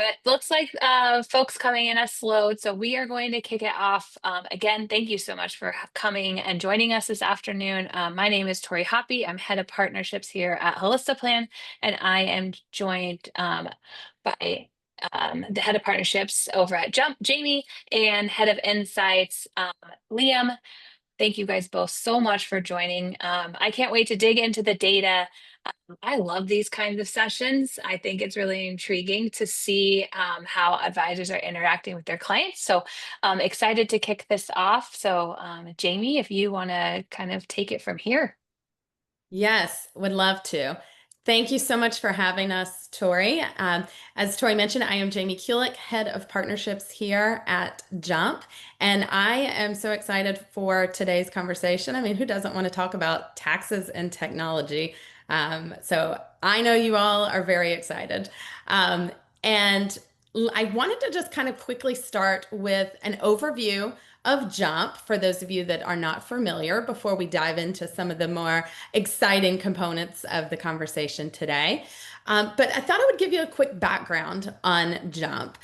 But looks like folks coming in as slowed, so we are going to kick it off. Again, thank you so much for coming and joining us this afternoon. My name is Tori Happe. I'm head of partnerships here at Holistiplan, and I am joined by the head of partnerships over at Jump, Jamie, and head of insights, Liam. Thank you guys both so much for joining. I can't wait to dig into the data. I love these kinds of sessions. I think it's really intriguing to see how advisors are interacting with their clients. So excited to kick this off. So Jamie, if you want to kind of take it from here. Yes, would love to. Thank you so much for having us, Tori. As Tori mentioned, I am Jamie Kulik, head of partnerships here at Jump, and I am so excited for today's conversation. I mean, who doesn't want to talk about taxes and technology? So I know you all are very excited. And I wanted to just kind of quickly start with an overview of Jump for those of you that are not familiar before we dive into some of the more exciting components of the conversation today. But I thought I would give you a quick background on Jump.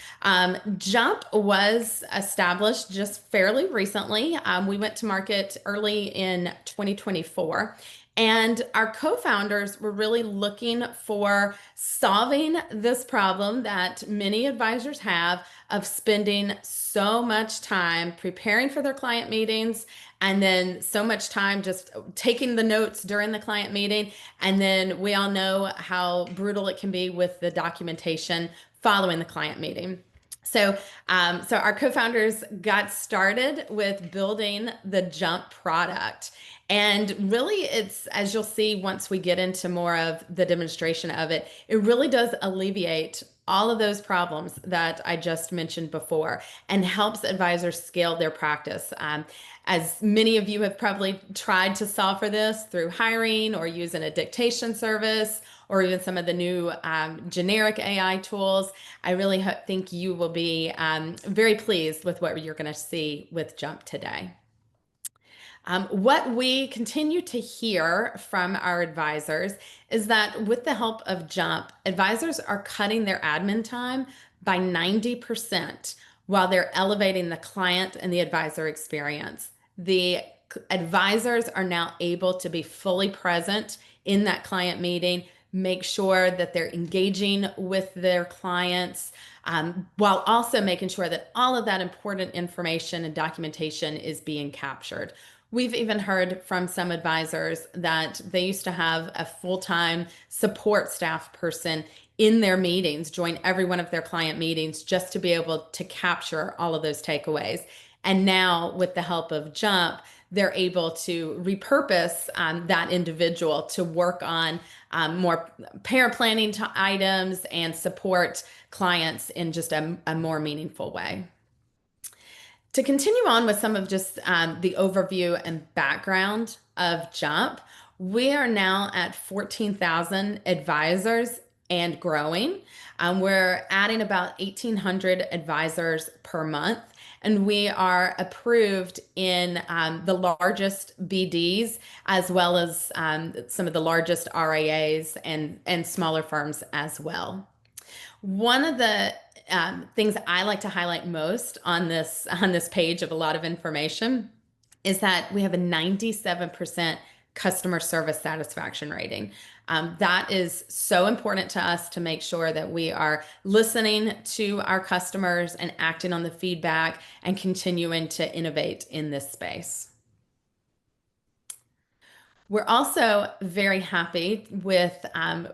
Jump was established just fairly recently. We went to market early in 2024. And our co-founders were really looking for solving this problem that many advisors have of spending so much time preparing for their client meetings and then so much time just taking the notes during the client meeting. And then we all know how brutal it can be with the documentation following the client meeting. So our co-founders got started with building the Jump product. And really, it's, as you'll see once we get into more of the demonstration of it, it really does alleviate all of those problems that I just mentioned before and helps advisors scale their practice. As many of you have probably tried to solve for this through hiring or using a dictation service or even some of the new generic AI tools, I really think you will be very pleased with what you're going to see with Jump today. What we continue to hear from our advisors is that with the help of Jump, advisors are cutting their admin time by 90% while they're elevating the client and the advisor experience. The advisors are now able to be fully present in that client meeting, make sure that they're engaging with their clients, while also making sure that all of that important information and documentation is being captured. We've even heard from some advisors that they used to have a full-time support staff person in their meetings, join every one of their client meetings just to be able to capture all of those takeaways. And now, with the help of Jump, they're able to repurpose that individual to work on more pair planning items and support clients in just a more meaningful way. To continue on with some of just the overview and background of Jump, we are now at 14,000 advisors and growing. We're adding about 1,800 advisors per month, and we are approved in the largest BDs as well as some of the largest RIAs and smaller firms as well. One of the things I like to highlight most on this page of a lot of information is that we have a 97% customer service satisfaction rating. That is so important to us to make sure that we are listening to our customers and acting on the feedback and continuing to innovate in this space. We're also very happy with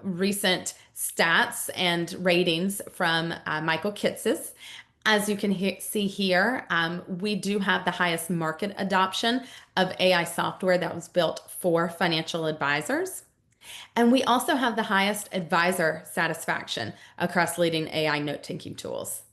recent stats and ratings from Michael Kitces. As you can see here, we do have the highest market adoption of AI software that was built for financial advisors. And we also have the highest advisor satisfaction across leading AI note-taking tools.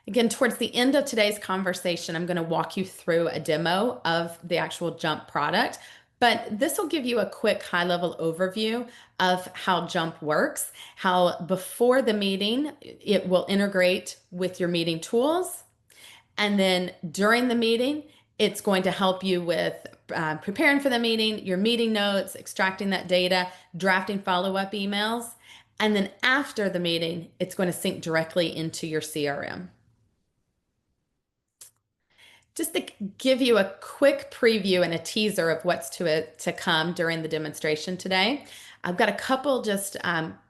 Again, towards the end of today's conversation, I'm going to walk you through a demo of the actual Jump product, but this will give you a quick high-level overview of how Jump works, how before the meeting, it will integrate with your meeting tools, and then during the meeting, it's going to help you with preparing for the meeting, your meeting notes, extracting that data, drafting follow-up emails. And then after the meeting, it's going to sync directly into your CRM. Just to give you a quick preview and a teaser of what's to come during the demonstration today, I've got a couple just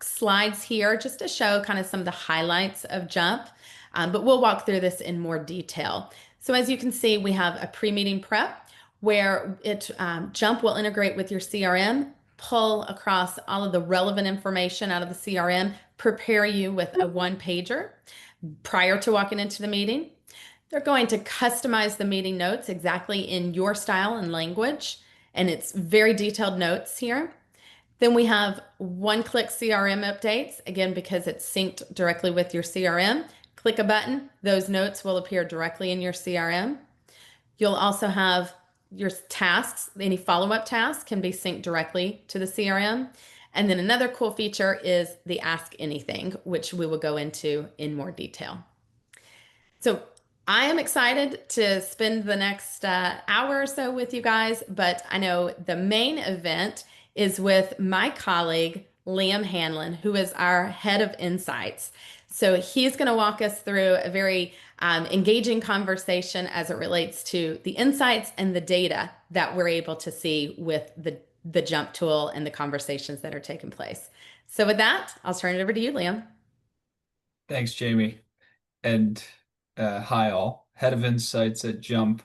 slides here just to show kind of some of the highlights of Jump, but we'll walk through this in more detail. So as you can see, we have a pre-meeting prep where Jump will integrate with your CRM, pull across all of the relevant information out of the CRM, prepare you with a one-pager prior to walking into the meeting. They're going to customize the meeting notes exactly in your style and language, and it's very detailed notes here. Then we have one-click CRM updates, again, because it's synced directly with your CRM. Click a button, those notes will appear directly in your CRM. You'll also have your tasks, any follow-up tasks can be synced directly to the CRM. And then another cool feature is the Ask Anything, which we will go into in more detail. So I am excited to spend the next hour or so with you guys, but I know the main event is with my colleague, Liam Hanlon, who is our head of insights. So he's going to walk us through a very engaging conversation as it relates to the insights and the data that we're able to see with the Jump tool and the conversations that are taking place. So with that, I'll turn it over to you, Liam. Thanks, Jamie. And hi, all. Head of Insights at Jump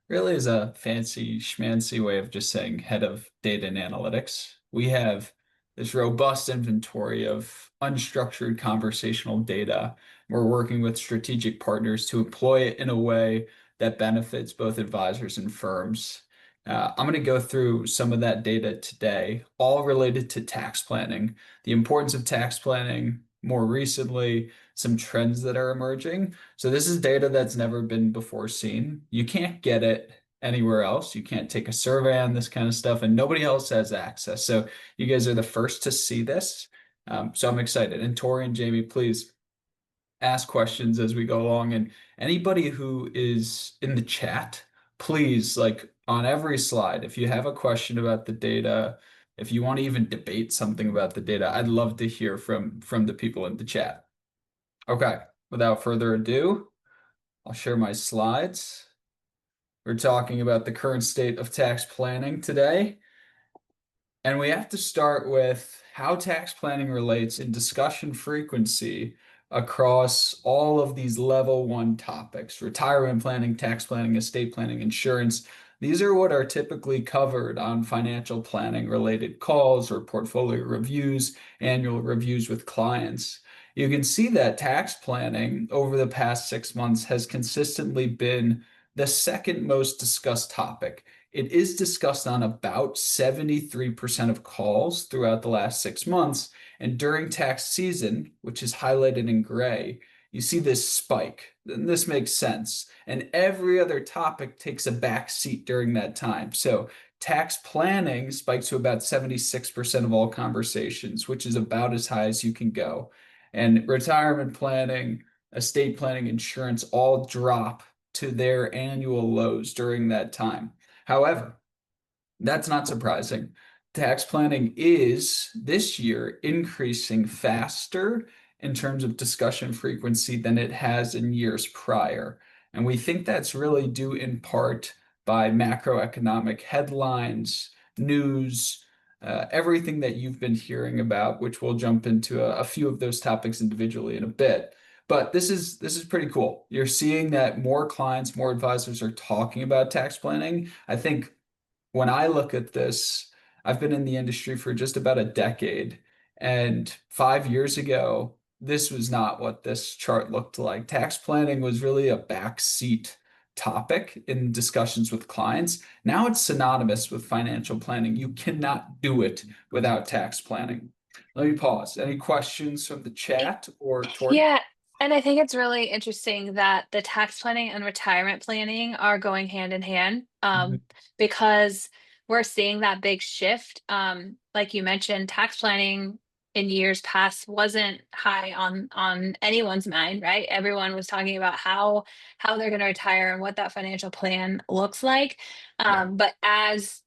really is a fancy schmancy way of just saying head of data and analytics. We have this robust inventory of unstructured conversational data. We're working with strategic partners to employ it in a way that benefits both advisors and firms. I'm going to go through some of that data today, all related to tax planning, the importance of tax planning more recently, some trends that are emerging. So this is data that's never been before seen. You can't get it anywhere else. You can't take a survey on this kind of stuff, and nobody else has access. So you guys are the first to see this. So I'm excited. And Tori and Jamie, please ask questions as we go along. And anybody who is in the chat, please, like on every slide, if you have a question about the data, if you want to even debate something about the data, I'd love to hear from the people in the chat. Okay, without further ado, I'll share my slides. We're talking about the current state of tax planning today. And we have to start with how tax planning relates in discussion frequency across all of these level one topics: retirement planning, tax planning, estate planning, insurance. These are what are typically covered on financial planning related calls or portfolio reviews, annual reviews with clients. You can see that tax planning over the past 6 months has consistently been the second most discussed topic. It is discussed on about 73% of calls throughout the last 6 months. And during tax season, which is highlighted in gray, you see this spike. And this makes sense. And every other topic takes a back seat during that time. So tax planning spikes to about 76% of all conversations, which is about as high as you can go. And retirement planning, estate planning, insurance all drop to their annual lows during that time. However, that's not surprising. Tax planning is this year increasing faster in terms of discussion frequency than it has in years prior. And we think that's really due in part by macroeconomic headlines, news, everything that you've been hearing about, which we'll jump into a few of those topics individually in a bit. But this is pretty cool. You're seeing that more clients, more advisors are talking about tax planning. I think when I look at this, I've been in the industry for just about a decade. And 5 years ago, this was not what this chart looked like. Tax planning was really a backseat topic in discussions with clients. Now it's synonymous with financial planning. You cannot do it without tax planning. Let me pause. Any questions from the chat or Tori? Yeah, and I think it's really interesting that the tax planning and retirement planning are going hand in hand, because we're seeing that big shift. Like you mentioned, tax planning in years past wasn't high on anyone's mind, right? Everyone was talking about how they're going to retire and what that financial plan looks like. Yeah. But as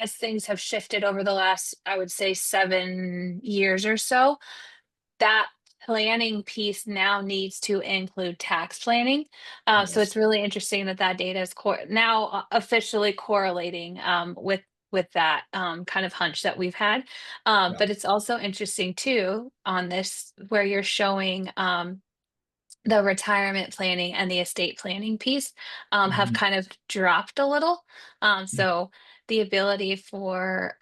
things have shifted over the last, I would say, 7 years or so, that planning piece now needs to include tax planning. So Yes. it's really interesting that that data is now officially correlating with that kind of hunch that we've had. Yeah. But it's also interesting too on this where you're showing the retirement planning and the estate planning piece have Mhm. kind of dropped a little. So the ability for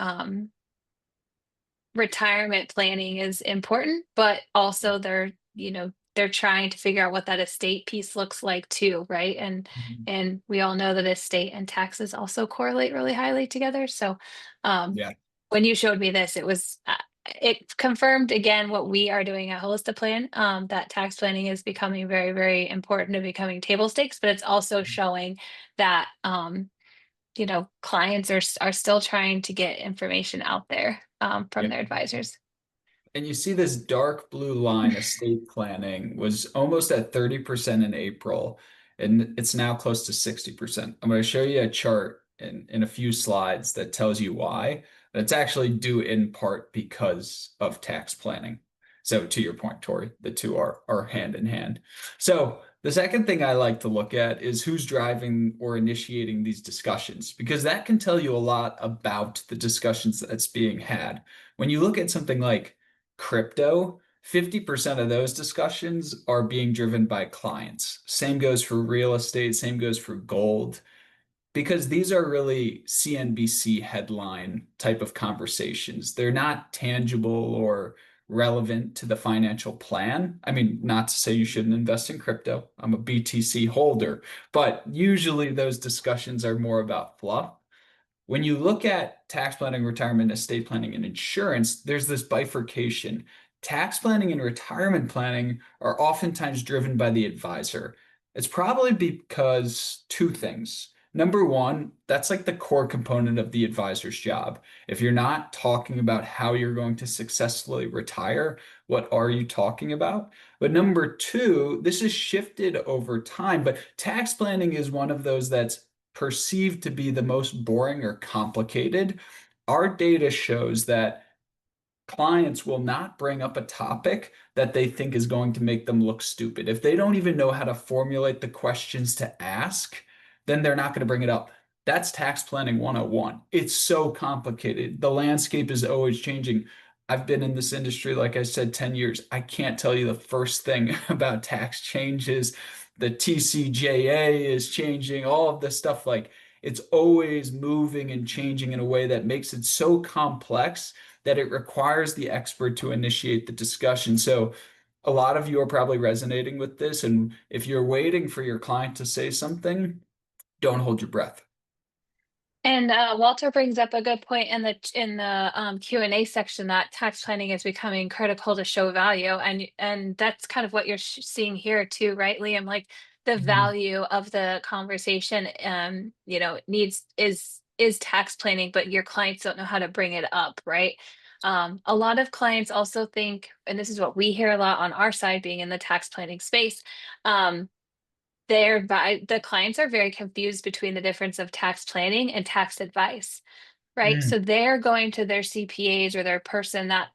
retirement planning is important, but also they're trying to figure out what that estate piece looks like too, right? Mhm. And we all know that estate and taxes also correlate really highly together. So um Yeah. when you showed me this, it confirmed again what we are doing at Holistiplan, that tax planning is becoming very, very important and becoming table stakes, but it's also showing that clients are still trying to get information out there from Yeah. their advisors. And you see this dark blue line, estate planning was almost at 30% in April, and it's now close to 60%. I'm going to show you a chart in a few slides that tells you why. But it's actually due in part because of tax planning. So to your point, Tori, the two are hand in hand. So the second thing I like to look at is who's driving or initiating these discussions, because that can tell you a lot about the discussions that's being had. When you look at something like crypto, 50% of those discussions are being driven by clients. Same goes for real estate, same goes for gold, because these are really CNBC headline type of conversations. They're not tangible or relevant to the financial plan. I mean, not to say you shouldn't invest in crypto. I'm a BTC holder, but usually those discussions are more about fluff. When you look at tax planning, retirement, estate planning, and insurance, there's this bifurcation. Tax planning and retirement planning are oftentimes driven by the advisor. It's probably because two things. Number one, that's like the core component of the advisor's job. If you're not talking about how you're going to successfully retire, what are you talking about? But number two, this has shifted over time, but tax planning is one of those that's perceived to be the most boring or complicated. Our data shows that clients will not bring up a topic that they think is going to make them look stupid. If they don't even know how to formulate the questions to ask, then they're not going to bring it up. That's tax planning 101. It's so complicated. The landscape is always changing. I've been in this industry, like I said, 10 years. I can't tell you the first thing about tax changes. The TCJA is changing, all of this stuff. Like it's always moving and changing in a way that makes it so complex that it requires the expert to initiate the discussion. So a lot of you are probably resonating with this. And if you're waiting for your client to say something, don't hold your breath. And Walter brings up a good point in the Q&A section that tax planning is becoming critical to show value, and that's kind of what you're seeing here too, right, Liam? Like the Mhm. value of the conversation, needs is tax planning, but your clients don't know how to bring it up, right? A lot of clients also think, and this is what we hear a lot on our side, being in the tax planning space. Um, the clients are very confused between the difference of tax planning and tax advice, right? Mm, So they're going to their CPAs or their person that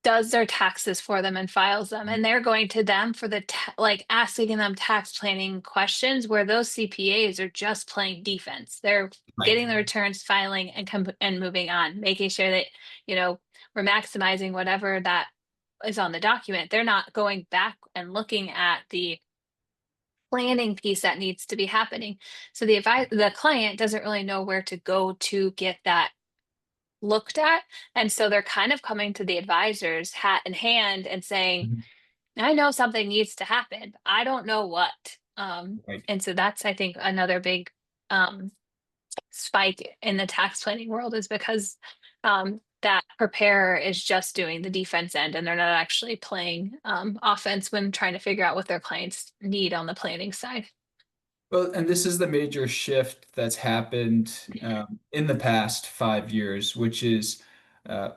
does their taxes for them and files them, and they're going to them for like asking them tax planning questions where those CPAs are just playing defense. They're right. getting the returns, filing, and moving on, making sure that you know we're maximizing whatever that is on the document. They're not going back and looking at the planning piece that needs to be happening. So the client doesn't really know where to go to get that looked at. And so they're kind of coming to the advisors hat in hand and saying, Mhm. I know something needs to happen. But I don't know what. Right. And so that's I think another big um spike in the tax planning world is because that preparer is just doing the defense end and they're not actually playing offense when trying to figure out what their clients need on the planning side. Well, and this is the major shift that's happened in the past 5 years, which is uh,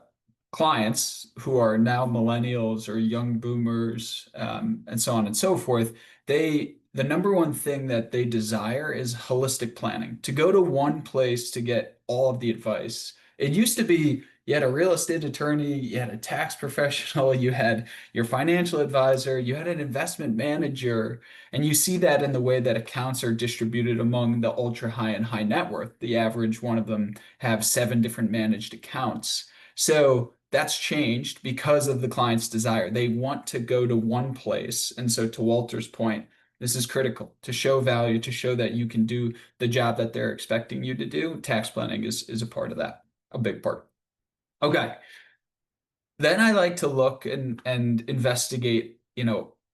clients who are now millennials or young boomers, and so on and so forth. The number one thing that they desire is holistic planning, to go to one place to get all of the advice. It used to be You had a real estate attorney, you had a tax professional, you had your financial advisor, you had an investment manager, and you see that in the way that accounts are distributed among the ultra high and high net worth. The average one of them have 7 different managed accounts. So that's changed because of the client's desire. They want to go to one place. And so, to Walter's point, this is critical to show value, to show that you can do the job that they're expecting you to do. Tax planning is a part of that, a big part. Okay. Then I like to look and investigate,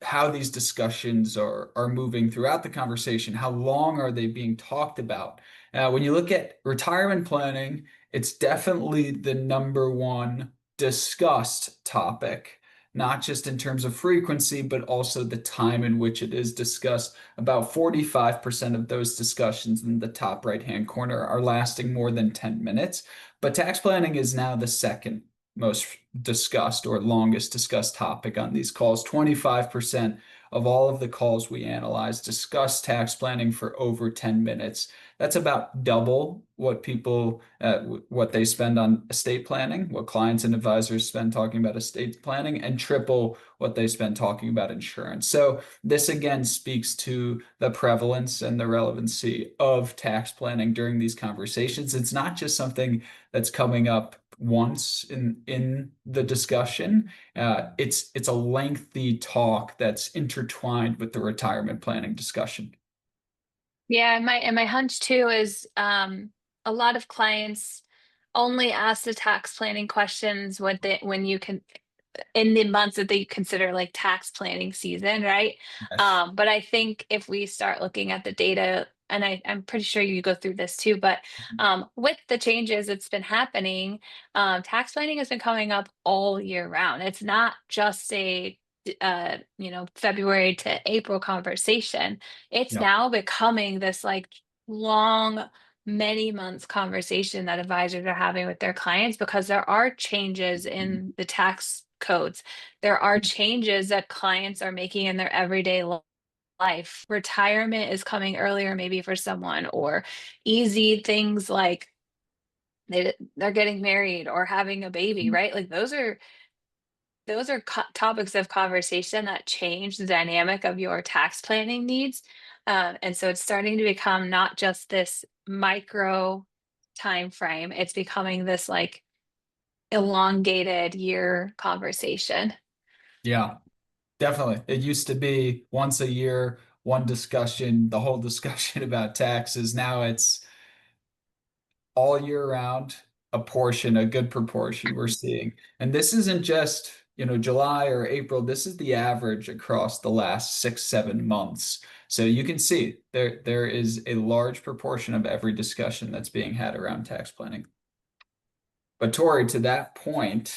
how these discussions are moving throughout the conversation. How long are they being talked about? When you look at retirement planning, it's definitely the number one discussed topic, not just in terms of frequency, but also the time in which it is discussed. About 45% of those discussions in the top right-hand corner are lasting more than 10 minutes. But tax planning is now the second most discussed or longest discussed topic on these calls. 25% of all of the calls we analyze discuss tax planning for over 10 minutes. That's about double what what they spend on estate planning, what clients and advisors spend talking about estate planning, and triple what they spend talking about insurance. So this again speaks to the prevalence and the relevancy of tax planning during these conversations. It's not just something that's coming up once in the discussion. It's a lengthy talk that's intertwined with the retirement planning discussion. Yeah, my hunch too is a lot of clients only ask the tax planning questions when you can in the months that they consider like tax planning season, right? Yes. But I think if we start looking at the data, and I'm pretty sure you go through this too, but with the changes that's been happening, tax planning has been coming up all year round. It's not just a February to April conversation. It's Yeah. now becoming this like long many months conversation that advisors are having with their clients because there are changes in the tax codes. There are changes that clients are making in their everyday life. Retirement is coming earlier, maybe for someone, or easy things like they're getting married or having a baby, right? Like those are topics of conversation that change the dynamic of your tax planning needs. And so it's starting to become not just this micro time frame, it's becoming this like elongated year conversation. Yeah, definitely. It used to be once a year, one discussion, the whole discussion about taxes. Now it's all year round, a good proportion we're seeing. And this isn't just, July or April. This is the average across the last 6, 7 months. So you can see there is a large proportion of every discussion that's being had around tax planning. But Tori, to that point,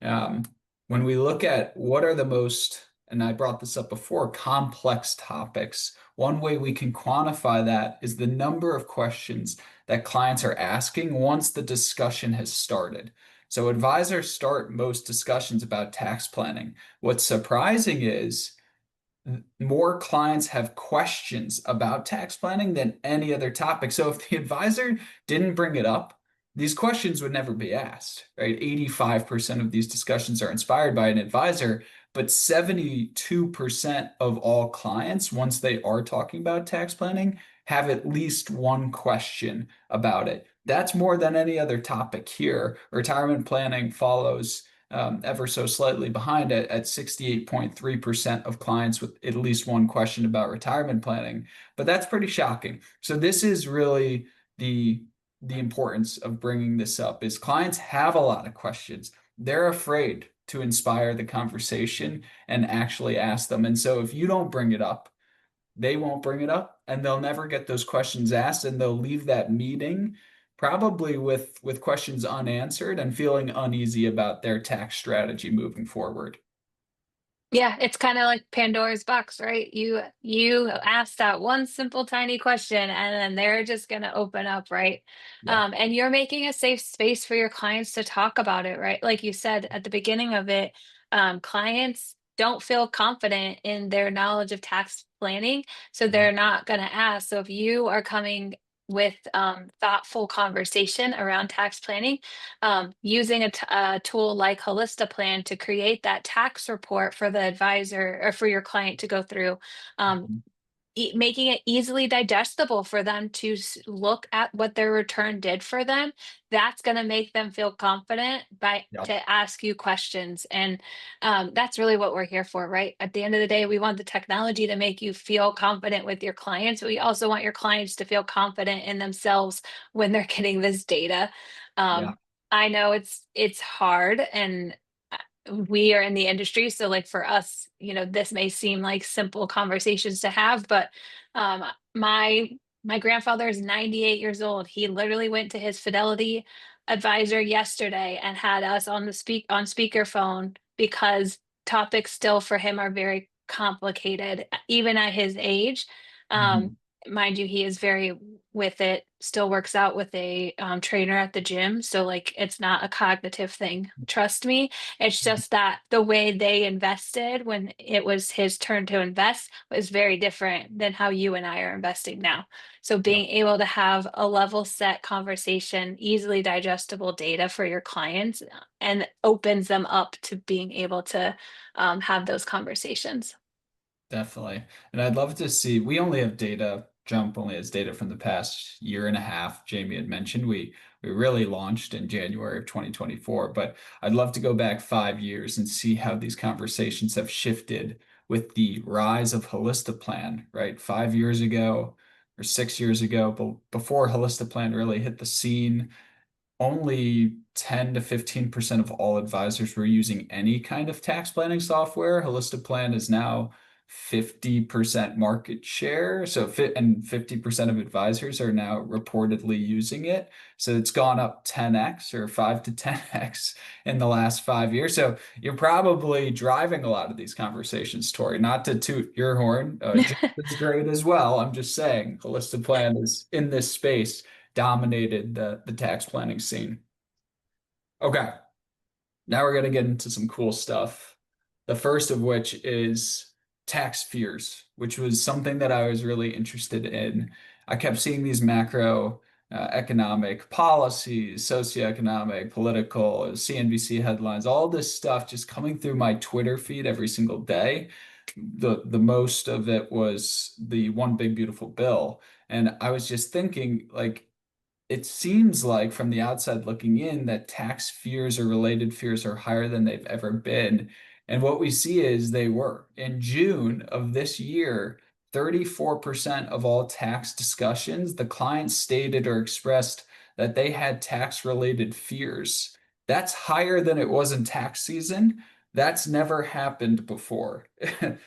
um, when we look at what are the most, and I brought this up before, complex topics, one way we can quantify that is the number of questions that clients are asking once the discussion has started. So advisors start most discussions about tax planning. What's surprising is more clients have questions about tax planning than any other topic. So if the advisor didn't bring it up, these questions would never be asked, right? 85% of these discussions are inspired by an advisor, but 72% of all clients, once they are talking about tax planning, have at least one question about it. That's more than any other topic here. Retirement planning follows ever so slightly behind it at 68.3% of clients with at least one question about retirement planning. But that's pretty shocking. So this is really the importance of bringing this up is clients have a lot of questions. They're afraid to inspire the conversation and actually ask them. And so if you don't bring it up, they won't bring it up and they'll never get those questions asked and they'll leave that meeting probably with questions unanswered and feeling uneasy about their tax strategy moving forward. Yeah, it's kind of like Pandora's box, right? You ask that one simple tiny question and then they're just going to open up, right? Yeah. And you're making a safe space for your clients to talk about it, right? Like you said at the beginning of it, clients don't feel confident in their knowledge of tax planning, so they're not going to ask. So if you are coming with thoughtful conversation around tax planning, using a tool like Holistiplan to create that tax report for the advisor or for your client to go through. Um, Making it easily digestible for them to look at what their return did for them. That's going to make them feel confident by Yeah. to ask you questions. And that's really what we're here for, right? At the end of the day, we want the technology to make you feel confident with your clients. We also want your clients to feel confident in themselves when they're getting this data. Yeah. um, I know it's hard, and we are in the industry, so like for us, this may seem like simple conversations to have, but um my my grandfather is 98 years old. He literally went to his Fidelity advisor yesterday and had us on speakerphone because topics still for him are very complicated even at his age. um Mhm. Mind you, he is very with it, still works out with a trainer at the gym, so like it's not a cognitive thing, trust me. It's just that the way they invested when it was his turn to invest was very different than how you and I are investing now. So Yeah. being able to have a level set conversation, easily digestible data for your clients, and opens them up to being able to have those conversations. Definitely. And I'd love to see, we only have data, Jump only has data from the past year and a half. Jamie had mentioned we really launched in January of 2024, but I'd love to go back 5 years and see how these conversations have shifted with the rise of Holistiplan, right? 5 years ago or 6 years ago, but before Holistiplan really hit the scene, only 10 to 15% of all advisors were using any kind of tax planning software. Holistiplan is now 50% market share. So and 50% of advisors are now reportedly using it. So it's gone up 10x or 5 to 10x in the last 5 years. So you're probably driving a lot of these conversations, Tori. Not to toot your horn, Jim is great as well. I'm just saying Holistiplan is in this space dominated the tax planning scene. Okay, now we're going to get into some cool stuff. The first of which is tax fears, which was something that I was really interested in. I kept seeing these macro economic policies, socioeconomic, political, CNBC headlines, all this stuff just coming through my Twitter feed every single day. The most of it was the one big beautiful bill. And I was just thinking, like, it seems like from the outside looking in that tax fears or related fears are higher than they've ever been. And what we see is they were. In June of this year, 34% of all tax discussions, the clients stated or expressed that they had tax related fears. That's higher than it was in tax season. That's never happened before.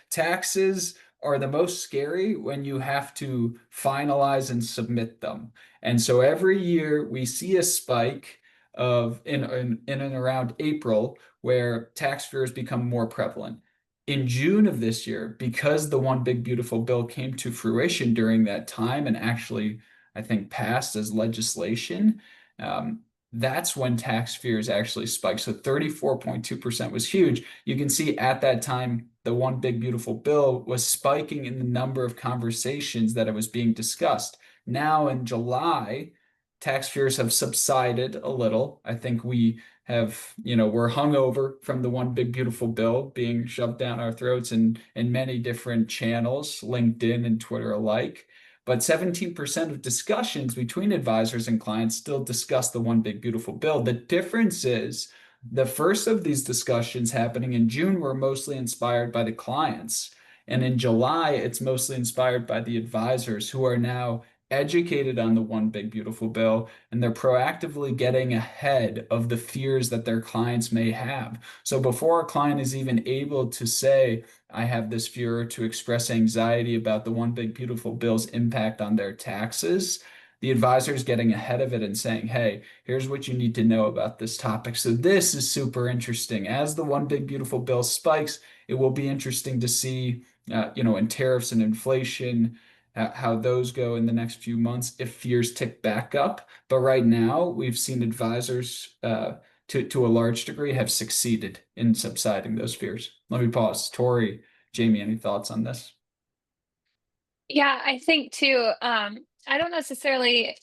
Taxes are the most scary when you have to finalize and submit them. And so every year we see a spike of in and around April where tax fears become more prevalent. In June of this year, because the one big beautiful bill came to fruition during that time and actually, I think, passed as legislation, um, that's when tax fears actually spiked. So 34.2% was huge. You can see at that time, the one big beautiful bill was spiking in the number of conversations that it was being discussed. Now in July, tax fears have subsided a little. I think we have, we're hungover from the one big beautiful bill being shoved down our throats in many different channels, LinkedIn and Twitter alike. But 17% of discussions between advisors and clients still discuss the one big beautiful bill. The difference is the first of these discussions happening in June were mostly inspired by the clients. And in July, it's mostly inspired by the advisors who are now educated on the one big beautiful bill and they're proactively getting ahead of the fears that their clients may have. So before a client is even able to say, I have this fear, or to express anxiety about the one big beautiful bill's impact on their taxes, the advisor is getting ahead of it and saying, hey, here's what you need to know about this topic. So this is super interesting. As the one big beautiful bill spikes, it will be interesting to see, in tariffs and inflation, how those go in the next few months if fears tick back up. But right now, we've seen advisors to a large degree have succeeded in subsiding those fears. Let me pause. Tori, Jamie, any thoughts on this? Yeah, I think too. I don't necessarily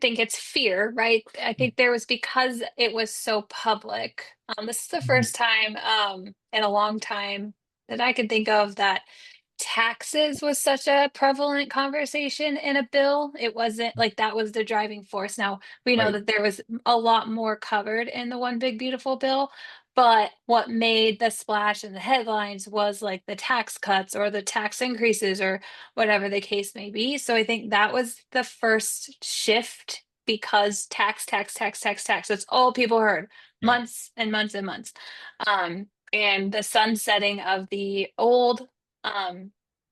think it's fear, right? I think there was, because it was so public. This is the Mhm. first time in a long time that I can think of that taxes was such a prevalent conversation in a bill. It wasn't like that was the driving force. Now, we know Right. that there was a lot more covered in the One Big Beautiful Bill, but what made the splash in the headlines was like the tax cuts or the tax increases or whatever the case may be. So I think that was the first shift, because tax, tax, tax, tax, tax. That's all people heard Yeah. months and months and months. And the sunsetting of the old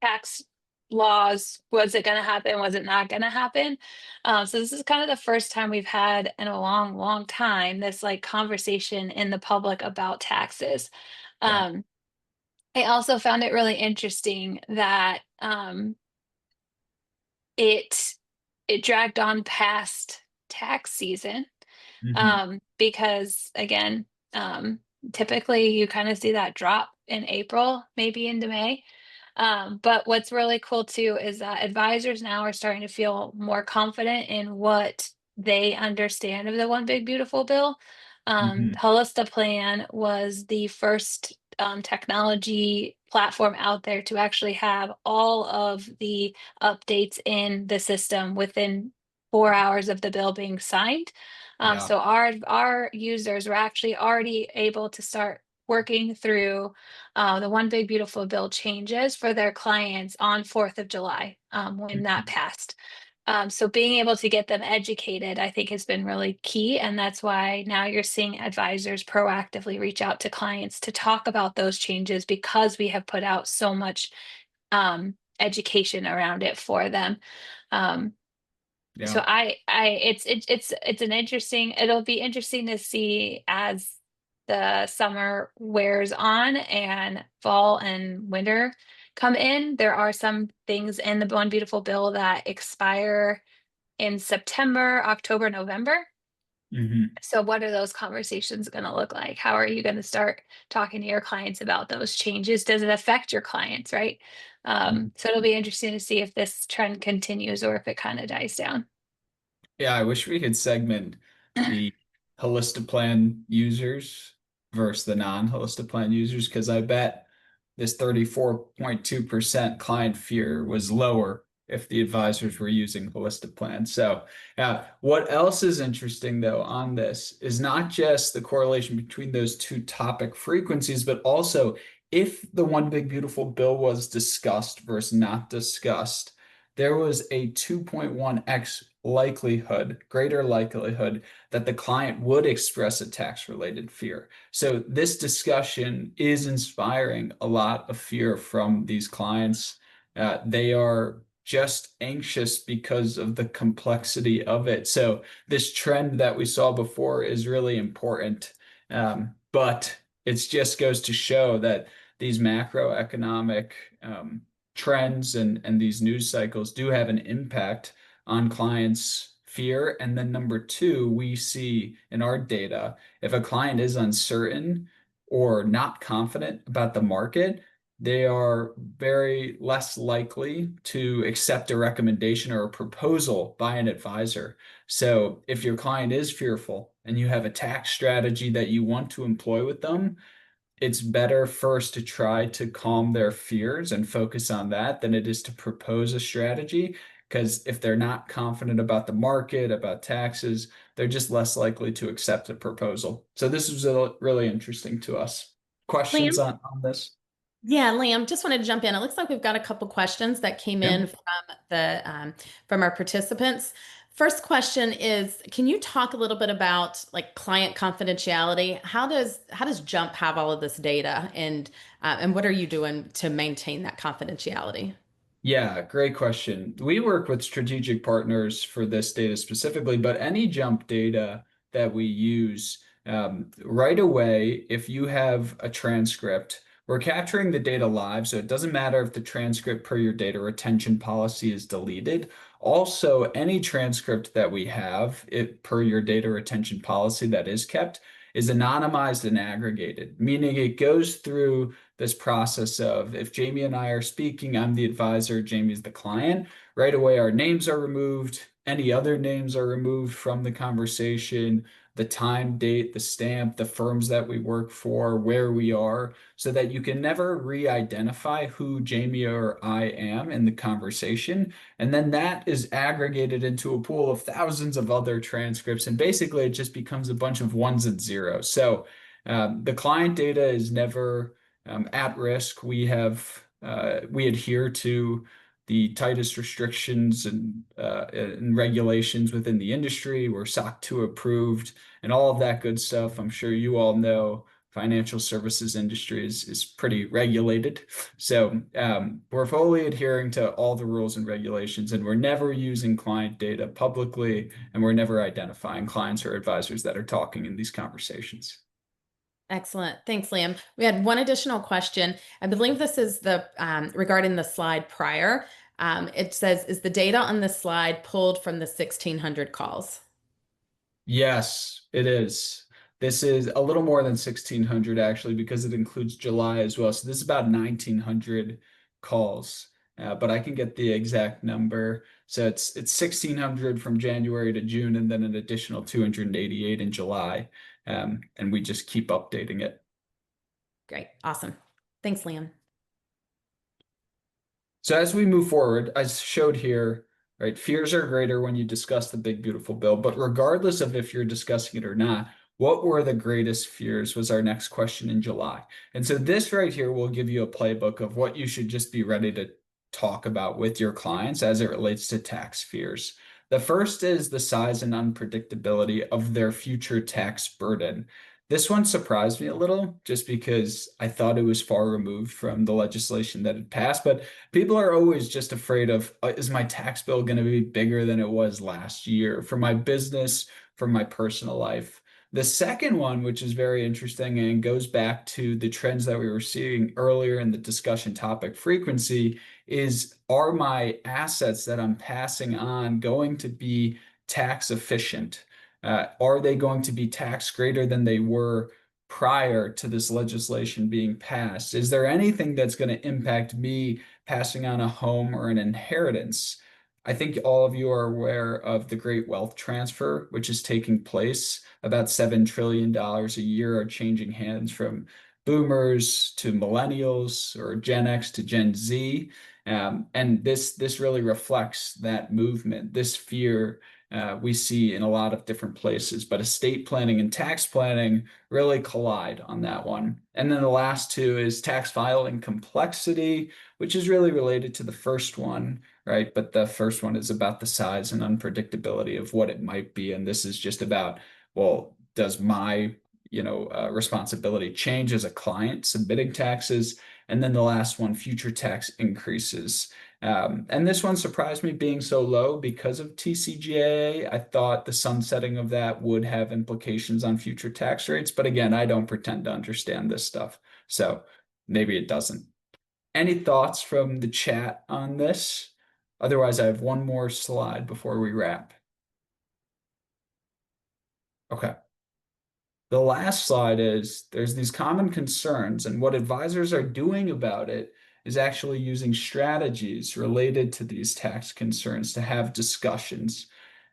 tax laws. Was it going to happen? Was it not going to happen? So this is kind of the first time we've had in a long, long time this like conversation in the public about taxes. Yeah. Um, I also found it really interesting that it it dragged on past tax season, Hmm. because again, um, typically you kind of see that drop in April, maybe into May. But what's really cool too is that advisors now are starting to feel more confident in what they understand of the One Big Beautiful Bill. Hmm. Holistiplan was the first technology platform out there to actually have all of the updates in the system within 4 hours of the bill being signed. Yeah. So our users were actually already able to start working through the One Big Beautiful Bill changes for their clients on 4th of July, when that Mhm. passed. So being able to get them educated, I think, has been really key. And that's why now you're seeing advisors proactively reach out to clients to talk about those changes, because we have put out so much education around it for them. Um, so Yeah. it's an interesting, it'll be interesting to see as the summer wears on and fall and winter come in. There are some things in the One Beautiful Bill that expire in September, October, November. Hmm. So what are those conversations going to look like? How are you going to start talking to your clients about those changes? Does it affect your clients, right? So it'll be interesting to see if this trend continues or if it kind of dies down. Yeah, I wish we could segment the Holistiplan users versus the non-Holistiplan users, because I bet this 34.2% client fear was lower if the advisors were using Holistiplan. So, yeah, what else is interesting though on this is not just the correlation between those two topic frequencies, but also if the One Big Beautiful Bill was discussed versus not discussed, there was a 2.1x likelihood, greater likelihood that the client would express a tax related fear. So this discussion is inspiring a lot of fear from these clients. They are just anxious because of the complexity of it. So this trend that we saw before is really important. But it just goes to show that these macroeconomic trends and these news cycles do have an impact on clients' fear. And then number two, we see in our data, if a client is uncertain or not confident about the market, they are very less likely to accept a recommendation or a proposal by an advisor. So if your client is fearful and you have a tax strategy that you want to employ with them, it's better first to try to calm their fears and focus on that than it is to propose a strategy. Because if they're not confident about the market, about taxes, they're just less likely to accept a proposal. So this was really interesting to us. Questions Liam? on this? Yeah, Liam, just wanted to jump in. It looks like we've got a couple questions that came Yeah. in from our participants. First question is, can you talk a little bit about like client confidentiality? How does Jump have all of this data, and what are you doing to maintain that confidentiality? Yeah, great question. We work with strategic partners for this data specifically, but any jump data that we use, right away, if you have a transcript, we're capturing the data live, so it doesn't matter if the transcript per your data retention policy is deleted. Also, any transcript that we have, it per your data retention policy that is kept, is anonymized and aggregated, meaning it goes through this process of if Jamie and I are speaking, I'm the advisor, Jamie's the client. Right away, our names are removed. Any other names are removed from the conversation, the time, date, the stamp, the firms that we work for, where we are, so that you can never re-identify who Jamie or I am in the conversation. And then that is aggregated into a pool of thousands of other transcripts. And basically, it just becomes a bunch of ones and zeros. So the client data is never at risk. We adhere to the tightest restrictions and regulations within the industry. We're SOC 2 approved and all of that good stuff. I'm sure you all know financial services industry is pretty regulated. So we're fully adhering to all the rules and regulations, and we're never using client data publicly, and we're never identifying clients or advisors that are talking in these conversations. Excellent. Thanks, Liam. We had one additional question. I believe this is the regarding the slide prior. It says, is the data on this slide pulled from the 1600 calls? Yes, it is. This is a little more than 1600 actually, because it includes July as well. So this is about 1900 calls, but I can get the exact number. So it's 1600 from January to June, and then an additional 288 in July. And we just keep updating it. Great. Awesome. Thanks, Liam. So as we move forward, as showed here, right, fears are greater when you discuss the big, beautiful bill. But regardless of if you're discussing it or not, what were the greatest fears was our next question in July. And so this right here will give you a playbook of what you should just be ready to talk about with your clients as it relates to tax fears. The first is the size and unpredictability of their future tax burden. This one surprised me a little just because I thought it was far removed from the legislation that had passed. But people are always just afraid of, is my tax bill going to be bigger than it was last year for my business, for my personal life? The second one, which is very interesting and goes back to the trends that we were seeing earlier in the discussion topic frequency, is are my assets that I'm passing on going to be tax efficient? Are they going to be taxed greater than they were prior to this legislation being passed? Is there anything that's going to impact me passing on a home or an inheritance? I think all of you are aware of the great wealth transfer, which is taking place. About $7 trillion a year are changing hands from boomers to millennials or Gen X to Gen Z. And this really reflects that movement, this fear we see in a lot of different places. But estate planning and tax planning really collide on that one. And then the last two is tax filing complexity, which is really related to the first one, right? But the first one is about the size and unpredictability of what it might be. And this is just about, well, does my responsibility change as a client submitting taxes? And then the last one, future tax increases. And this one surprised me being so low because of TCJA. I thought the sunsetting of that would have implications on future tax rates. But again, I don't pretend to understand this stuff. So maybe it doesn't. Any thoughts from the chat on this? Otherwise, I have one more slide before we wrap. Okay. The last slide is there's these common concerns, and what advisors are doing about it is actually using strategies related to these tax concerns to have discussions.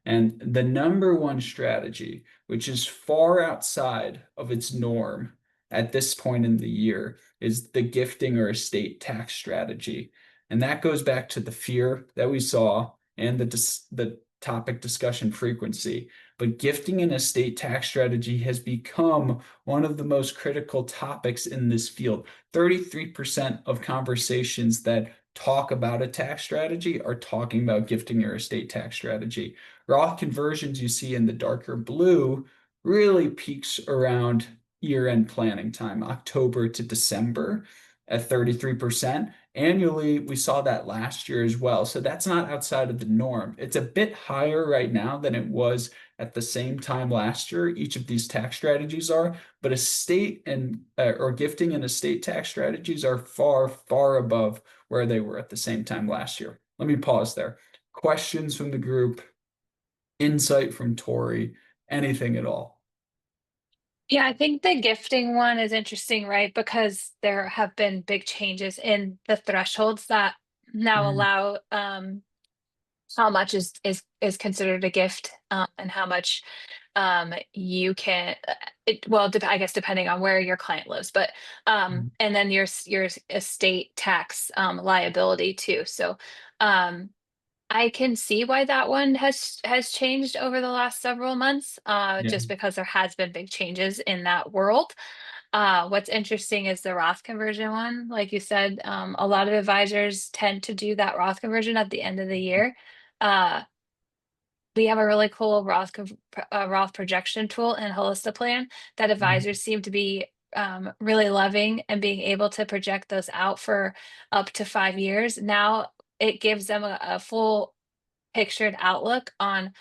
And the number one strategy, which is far outside of its norm at this point in the year, is the gifting or estate tax strategy. And that goes back to the fear that we saw and the topic discussion frequency. But gifting and estate tax strategy has become one of the most critical topics in this field. 33% of conversations that talk about a tax strategy are talking about gifting or estate tax strategy. Roth conversions you see in the darker blue really peaks around year-end planning time, October to December at 33%. Annually, we saw that last year as well. So that's not outside of the norm. It's a bit higher right now than it was at the same time last year. Each of these tax strategies are, but estate and or gifting and estate tax strategies are far, far above where they were at the same time last year. Let me pause there. Questions from the group, insight from Tori, anything at all? Yeah, I think the gifting one is interesting, right? Because there have been big changes in the thresholds that now Mm, allow how much is considered a gift, and how much you can I guess depending on where your client lives, but mm, and then your estate tax liability too. So um I can see why that one has changed over the last several months, yeah, just because there has been big changes in that world. What's interesting is the Roth conversion one. Like you said, a lot of advisors tend to do that Roth conversion at the end of the year. Uh, we have a really cool Roth projection tool in Holistiplan that mm, advisors seem to be really loving, and being able to project those out for up to 5 years. Now it gives them a full pictured outlook on,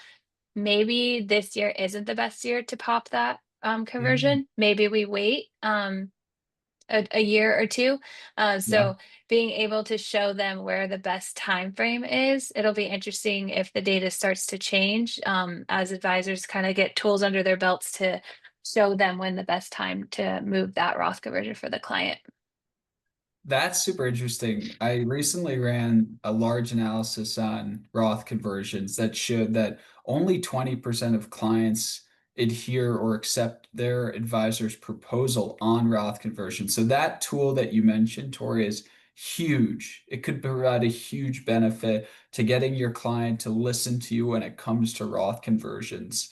maybe this year isn't the best year to pop that yeah, conversion. Maybe we wait a year or two. yeah. So being able to show them where the best time frame is, it'll be interesting if the data starts to change, as advisors kind of get tools under their belts to show them when the best time to move that Roth conversion for the client. That's super interesting. I recently ran a large analysis on Roth conversions that showed that only 20% of clients adhere or accept their advisor's proposal on Roth conversion. So that tool that you mentioned, Tori, is huge. It could provide a huge benefit to getting your client to listen to you when it comes to Roth conversions.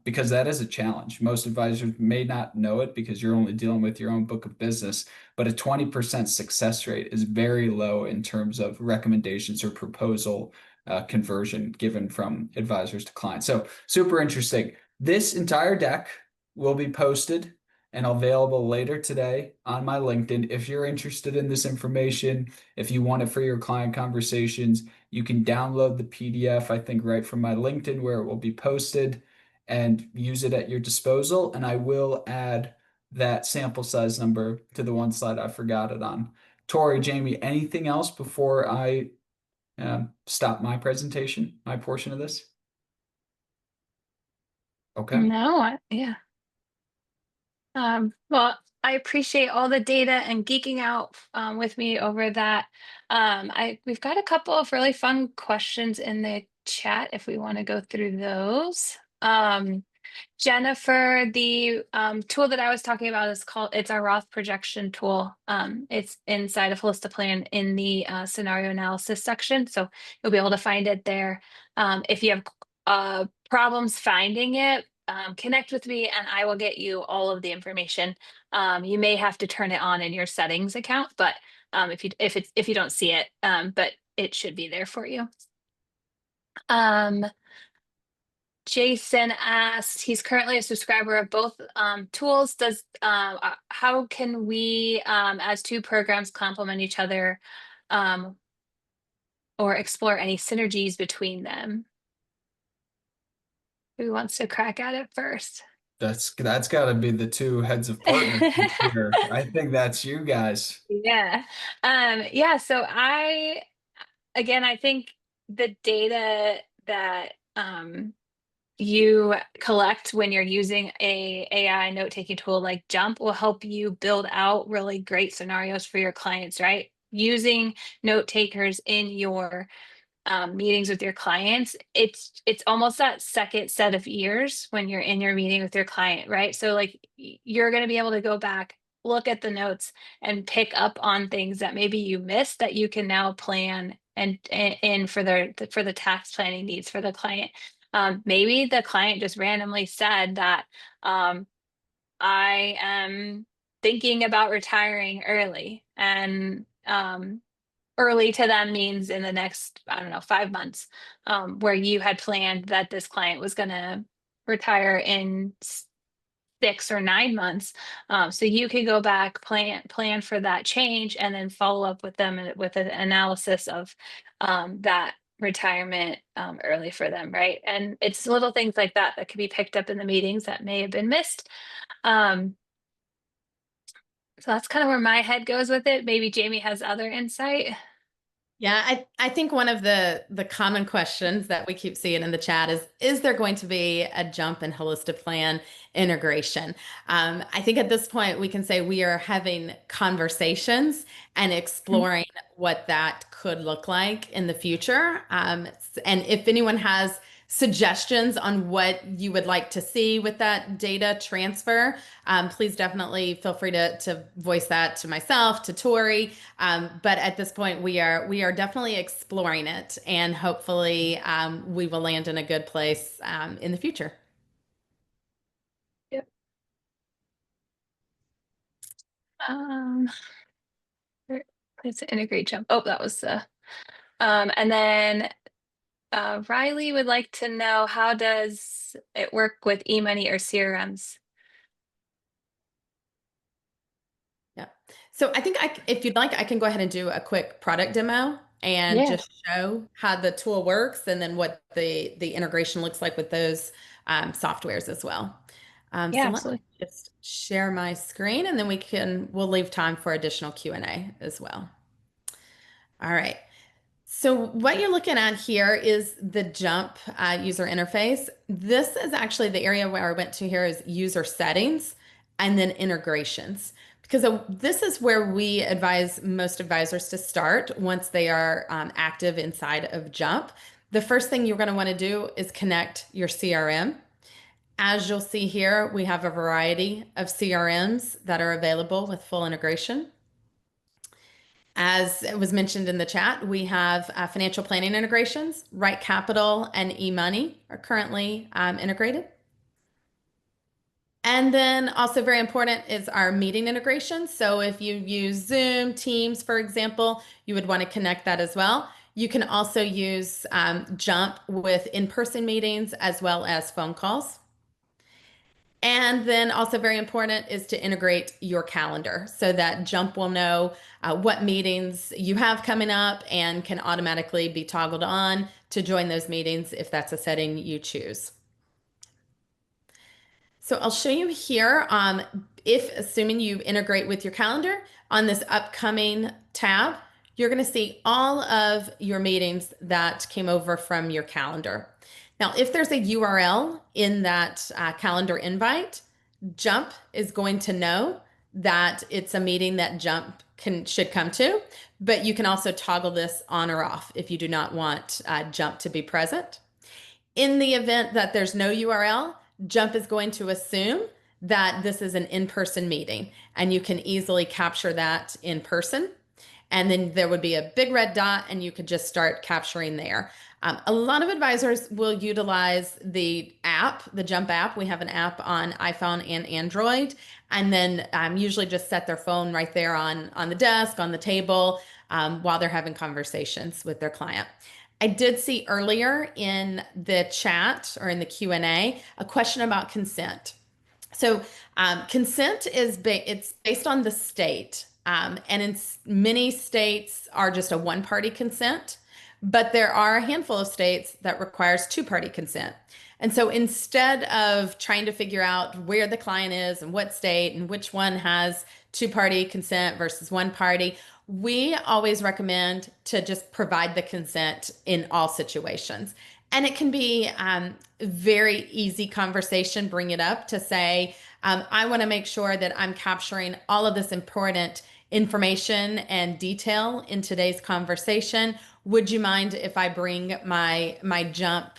Because that is a challenge. Most advisors may not know it because you're only dealing with your own book of business, but a 20% success rate is very low in terms of recommendations or proposal conversion given from advisors to clients. So super interesting. This entire deck will be posted and available later today on my LinkedIn. If you're interested in this information, if you want it for your client conversations, you can download the PDF, I think, right from my LinkedIn where it will be posted, and use it at your disposal. And I will add that sample size number to the one slide I forgot it on. Tori, Jamie, anything else before I stop my presentation, my portion of this? Okay. No, yeah. Well, I appreciate all the data and geeking out with me over that. We've got a couple of really fun questions in the chat if we want to go through those. Jennifer, the tool that I was talking about it's our Roth projection tool. It's inside of Holistiplan in the scenario analysis section. So you'll be able to find it there. If you have problems finding it, connect with me and I will get you all of the information. You may have to turn it on in your settings account, but if you don't see it, but it should be there for you. Um, Jason asked, he's currently a subscriber of both tools. How can we, as two programs, complement each other, um, or explore any synergies between them? Who wants to crack at it first? That's got to be the two heads of partnership here. I think that's you guys. Yeah. Yeah. So I think the data that you collect when you're using a AI note-taking tool like Jump will help you build out really great scenarios for your clients, right? Using note takers in your meetings with your clients, it's almost that second set of ears when you're in your meeting with your client, right? So like you're going to be able to go back, look at the notes, and pick up on things that maybe you missed that you can now plan and in for the tax planning needs for the client. Maybe the client just randomly said that I am thinking about retiring early, and early to them means in the next, I don't know, 5 months, where you had planned that this client was going to retire in 6 or 9 months. So you can go back, plan for that change, and then follow up with them with an analysis of that retirement early for them, right? And it's little things like that that can be picked up in the meetings that may have been missed. Um, so that's kind of where my head goes with it. Maybe Jamie has other insight. Yeah, I think one of the common questions that we keep seeing in the chat is there going to be a Jump and Holistiplan integration? I think at this point we can say we are having conversations and exploring what that could look like in the future. And if anyone has suggestions on what you would like to see with that data transfer, please definitely feel free to voice that to myself, to Tori. But at this point, we are definitely exploring it, and hopefully, we will land in a good place in the future. Yep. Um, let's integrate jump. Oh, that was and then Riley would like to know, how does it work with e-money or CRMs? Yeah. So I think if you'd like, I can go ahead and do a quick product demo and Yeah. just show how the tool works and then what the integration looks like with those softwares as well. Yeah, So let me absolutely. just share my screen and then we'll leave time for additional Q&A as well. All right. So what you're looking at here is the Jump user interface. This is actually the area where I went to here is user settings and then integrations. Because this is where we advise most advisors to start once they are active inside of Jump. The first thing you're going to want to do is connect your CRM. As you'll see here, we have a variety of CRMs that are available with full integration. As it was mentioned in the chat, we have financial planning integrations. Right Capital and eMoney are currently integrated. And then also very important is our meeting integration. So if you use Zoom, Teams, for example, you would want to connect that as well. You can also use Jump with in-person meetings as well as phone calls. And then also very important is to integrate your calendar so that Jump will know what meetings you have coming up and can automatically be toggled on to join those meetings if that's a setting you choose. So I'll show you here, if assuming you integrate with your calendar, on this upcoming tab, you're going to see all of your meetings that came over from your calendar. Now, if there's a URL in that calendar invite, Jump is going to know that it's a meeting that Jump should come to, but you can also toggle this on or off if you do not want Jump to be present. In the event that there's no URL, Jump is going to assume that this is an in-person meeting, and you can easily capture that in person. And then there would be a big red dot, and you could just start capturing there. A lot of advisors will utilize the app, the Jump app. We have an app on iPhone and Android, and then usually just set their phone right there on the desk, on the table, while they're having conversations with their client. I did see earlier in the chat or in the Q&A a question about consent. So consent is it's based on the state, and in many states are just a one-party consent, but there are a handful of states that requires two-party consent. And so instead of trying to figure out where the client is and what state and which one has two-party consent versus one party, we always recommend to just provide the consent in all situations. And it can be very easy conversation, bring it up to say, I want to make sure that I'm capturing all of this important information and detail in today's conversation. Would you mind if I bring my Jump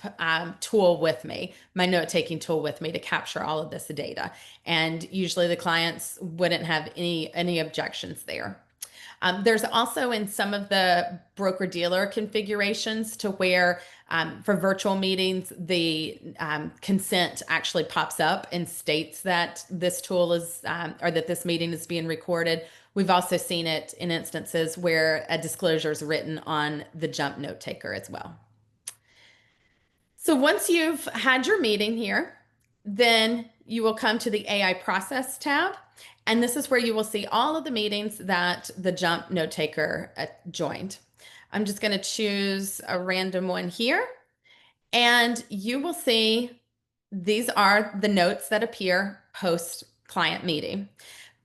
tool with me, my note-taking tool with me to capture all of this data? And usually the clients wouldn't have any objections there. There's also in some of the broker-dealer configurations to where for virtual meetings, the consent actually pops up and states that this tool is or that this meeting is being recorded. We've also seen it in instances where a disclosure is written on the Jump note taker as well. So once you've had your meeting here, then you will come to the AI process tab. And this is where you will see all of the meetings that the Jump note taker joined. I'm just going to choose a random one here. And you will see these are the notes that appear post client meeting.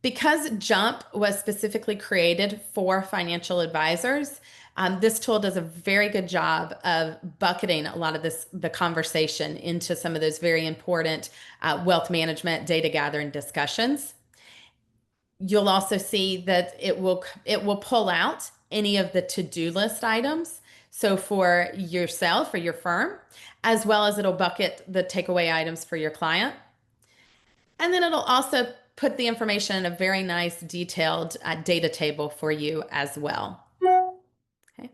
Because Jump was specifically created for financial advisors, This tool does a very good job of bucketing a lot of the conversation into some of those very important wealth management data gathering discussions. You'll also see that it will pull out any of the to-do list items. So for yourself or your firm, as well as it'll bucket the takeaway items for your client. And then it'll also put the information in a very nice detailed data table for you as well. Okay.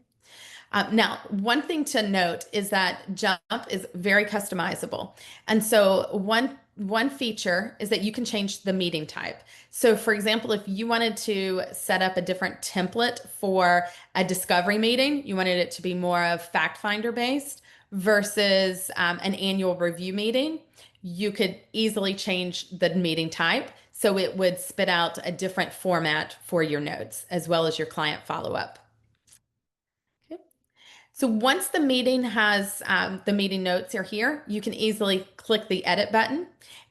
Now, one thing to note is that Jump is very customizable. And so one feature is that you can change the meeting type. So for example, if you wanted to set up a different template for a discovery meeting, you wanted it to be more of fact finder based versus an annual review meeting, you could easily change the meeting type. So it would spit out a different format for your notes as well as your client follow-up. So once the meeting has the meeting notes are here, you can easily click the edit button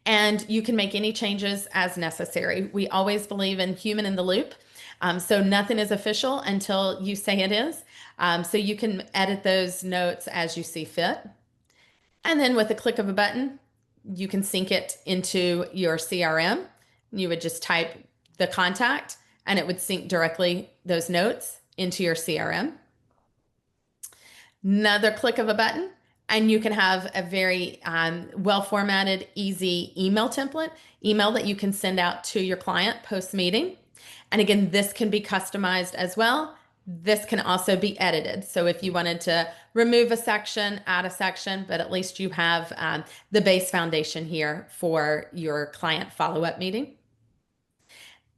and you can make any changes as necessary. We always believe in human in the loop. So nothing is official until you say it is. So you can edit those notes as you see fit. And then with the click of a button, you can sync it into your CRM. You would just type the contact and it would sync directly those notes into your CRM. Another click of a button, and you can have a very well-formatted, easy email template, email that you can send out to your client post-meeting. And again, this can be customized as well. This can also be edited. So if you wanted to remove a section, add a section, but at least you have the base foundation here for your client follow-up meeting.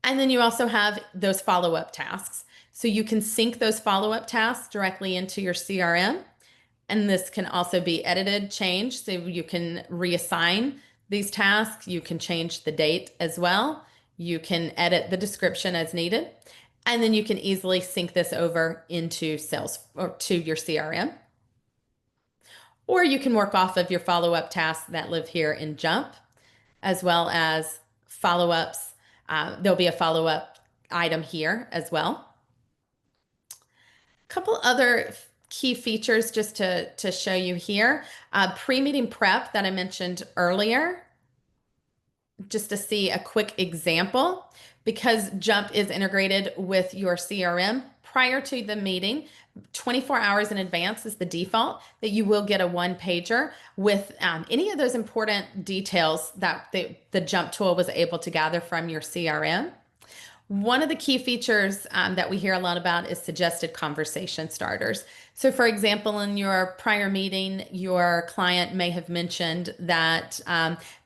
And then you also have those follow-up tasks. So you can sync those follow-up tasks directly into your CRM. And this can also be edited, changed. So you can reassign these tasks. You can change the date as well. You can edit the description as needed. And then you can easily sync this over into or to your CRM. Or you can work off of your follow-up tasks that live here in Jump, as well as follow-ups. There'll be a follow-up item here as well. A couple other key features just to show you here. Pre-meeting prep that I mentioned earlier, just to see a quick example, because Jump is integrated with your CRM prior to the meeting, 24 hours in advance is the default, that you will get a one-pager with any of those important details that the Jump tool was able to gather from your CRM. One of the key features that we hear a lot about is suggested conversation starters. So for example, in your prior meeting, your client may have mentioned that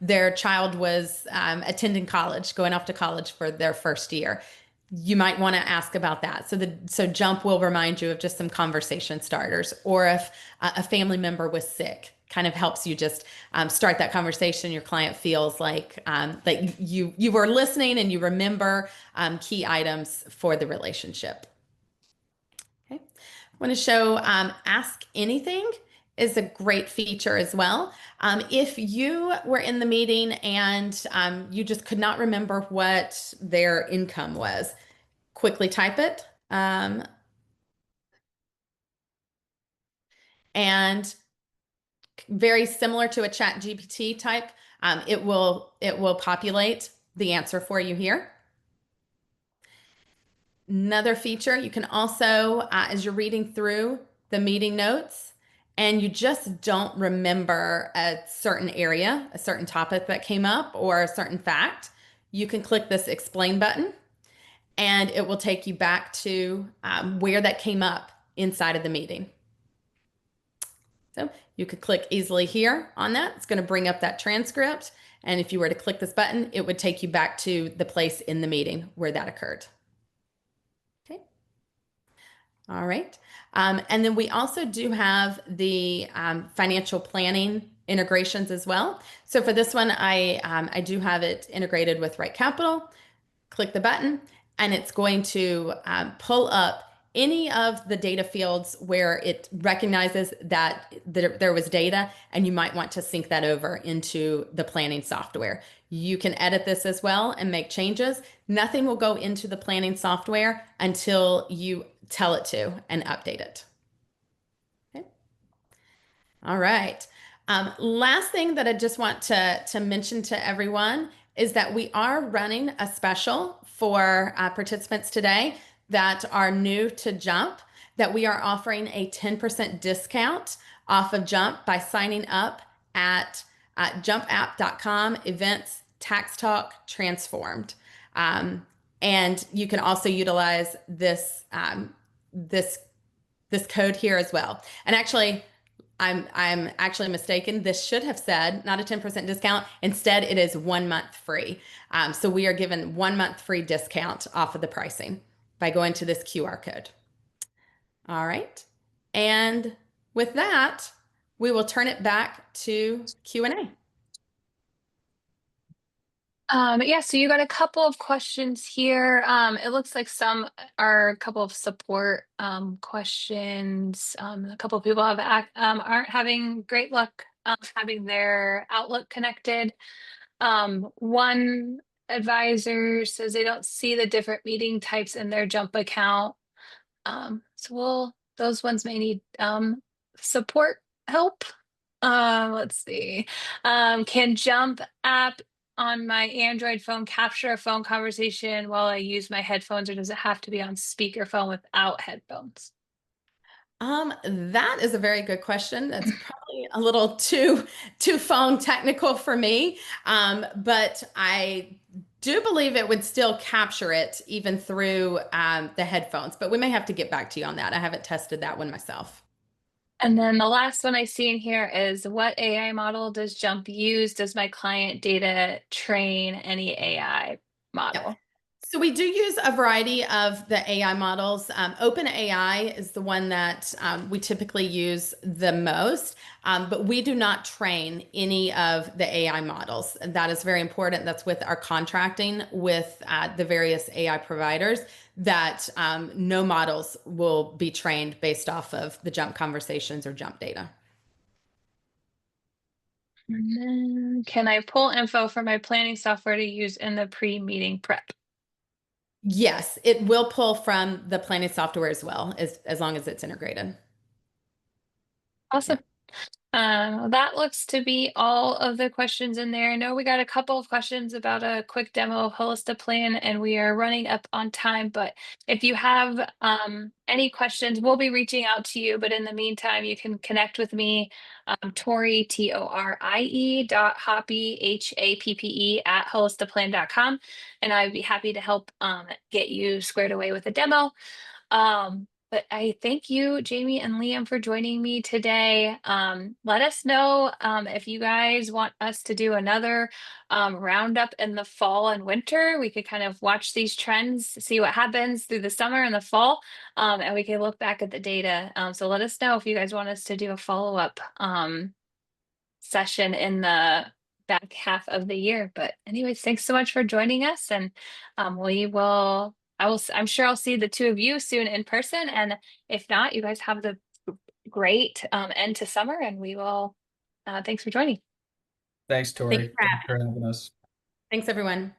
their child was attending college, going off to college for their first year. You might want to ask about that. So Jump will remind you of just some conversation starters, or if a family member was sick, kind of helps you just start that conversation. Your client feels like you were listening and you remember key items for the relationship. Okay, I want to show Ask Anything is a great feature as well. If you were in the meeting and you just could not remember what their income was, quickly type it. And very similar to a chat GPT type, it will populate the answer for you here. Another feature, you can also, as you're reading through the meeting notes and you just don't remember a certain area, a certain topic that came up or a certain fact, you can click this explain button and it will take you back to where that came up inside of the meeting. So you could click easily here on that. It's going to bring up that transcript. And if you were to click this button, it would take you back to the place in the meeting where that occurred. Okay. All right. And then we also do have the financial planning integrations as well. So for this one, I do have it integrated with Right Capital. Click the button and it's going to pull up any of the data fields where it recognizes that there was data and you might want to sync that over into the planning software. You can edit this as well and make changes. Nothing will go into the planning software until you tell it to and update it. Okay. All right. Last thing that I just want to mention to everyone is that we are running a special for participants today that are new to Jump, that we are offering a 10% discount off of Jump by signing up at jumpapp.com events tax talk transformed. And you can also utilize this this code here as well. And actually, I'm actually mistaken. This should have said not a 10% discount. Instead, it is 1 month free. So we are given 1 month free discount off of the pricing by going to this QR code. All right. And with that, we will turn it back to Q&A. Yeah, so you got a couple of questions here. It looks like some are a couple of support questions. A couple of people have aren't having great luck having their Outlook connected. One advisor says they don't see the different meeting types in their Jump account. Those ones may need support help. Let's see. Can Jump app on my Android phone capture a phone conversation while I use my headphones, or does it have to be on speakerphone without headphones? That is a very good question. That's probably a little too phone technical for me. But I do believe it would still capture it even through the headphones, but we may have to get back to you on that. I haven't tested that one myself. And then the last one I see in here is, what AI model does Jump use? Does my client data train any AI model? Yep. So we do use a variety of the AI models. OpenAI is the one that we typically use the most, but we do not train any of the AI models. That is very important. That's with our contracting with the various AI providers, that no models will be trained based off of the Jump conversations or Jump data. And then, can I pull info from my planning software to use in the pre-meeting prep? Yes, it will pull from the planning software as well, as long as it's integrated. Awesome. That looks to be all of the questions in there. I know we got a couple of questions about a quick demo of Holistiplan, and we are running up on time. But if you have any questions, we'll be reaching out to you. But in the meantime, you can connect with me, Tori, Torie Happe, Happe at holistiplan.com, and I'd be happy to help get you squared away with a demo. But I thank you, Jamie and Liam, for joining me today. Let us know if you guys want us to do another roundup in the fall and winter. We could kind of watch these trends, see what happens through the summer and the fall, and we can look back at the data. So let us know if you guys want us to do a follow-up session in the back half of the year. But anyways, thanks so much for joining us, and I'm sure I'll see the two of you soon in person. And if not, you guys have the great end to summer, and we will, thanks for joining. Thanks, Tori. Thanks Thanks for having us. Thanks, everyone.